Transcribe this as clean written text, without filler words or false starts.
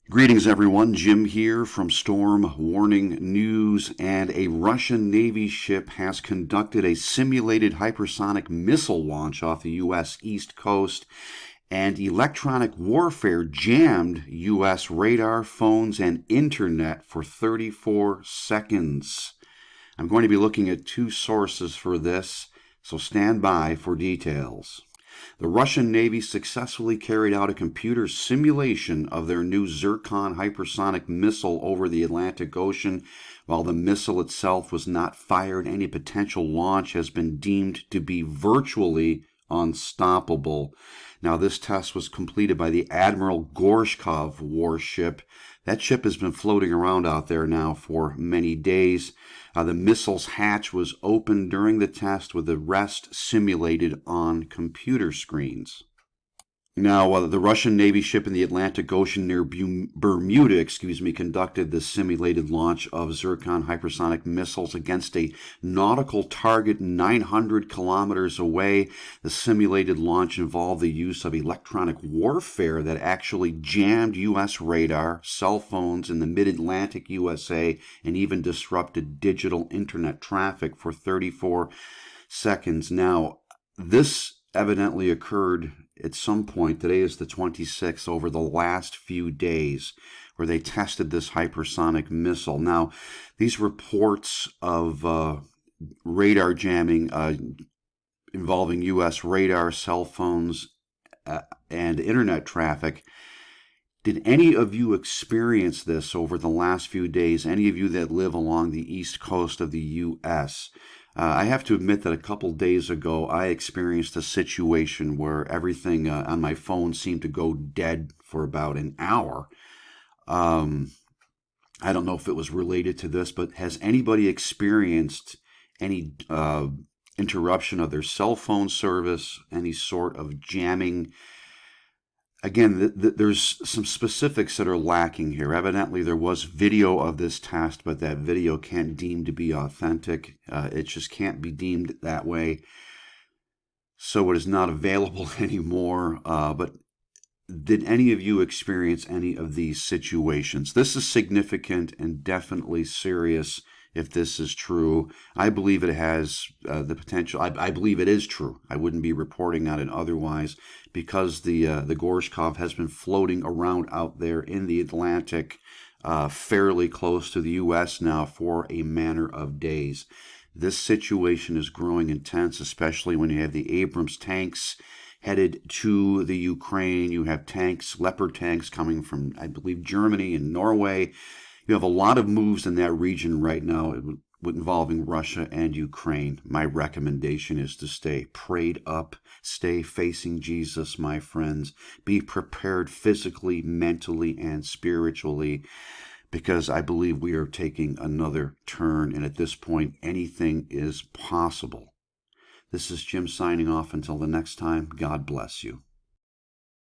Greetings everyone, Jim here from Storm Warning News, and a Russian Navy ship has conducted a simulated hypersonic missile launch off the U.S. East Coast, and electronic warfare jammed U.S. radar, phones, and internet for 34 seconds. I'm going to be looking at two sources for this, so stand by for details. The Russian Navy successfully carried out a computer simulation of their new Zircon hypersonic missile over the Atlantic Ocean. While the missile itself was not fired, any potential launch has been deemed to be virtually unstoppable. Now, this test was completed by the Admiral Gorshkov warship. That ship has been floating around out there now for many days. The missile's hatch was opened during the test, with the rest simulated on computer screens. Now, the Russian Navy ship in the Atlantic Ocean near Bermuda, conducted the simulated launch of Zircon hypersonic missiles against a nautical target 900 kilometers away. The simulated launch involved the use of electronic warfare that actually jammed U.S. radar, cell phones in the mid-Atlantic USA, and even disrupted digital internet traffic for 34 seconds. Now, this evidently occurred at some point. Today is the 26th, over the last few days, where they tested this hypersonic missile. Now, these reports of radar jamming involving U.S. radar, cell phones, and internet traffic, did any of you experience this over the last few days? Any of you that live along the east coast of the U.S.? I have to admit that a couple days ago, I experienced a situation where everything on my phone seemed to go dead for about an hour. I don't know if it was related to this, but has anybody experienced any interruption of their cell phone service, any sort of jamming? Again, there's some specifics that are lacking here. Evidently, there was video of this test, but that video can't deem to be authentic. It just can't be deemed that way. So it is not available anymore. But did any of you experience any of these situations? This is significant and definitely serious. If this is true, I believe it has the potential. I believe it is true. I wouldn't be reporting on it otherwise, because the Gorshkov has been floating around out there in the Atlantic, fairly close to the U.S. now for a matter of days. This situation is growing intense, especially when you have the Abrams tanks headed to the Ukraine. You have tanks, Leopard tanks, coming from, I believe, Germany and Norway. You have a lot of moves in that region right now involving Russia and Ukraine. My recommendation is to stay prayed up, stay facing Jesus, my friends. Be prepared physically, mentally, and spiritually, because I believe we are taking another turn, and at this point, anything is possible. This is Jim signing off. Until the next time, God bless you.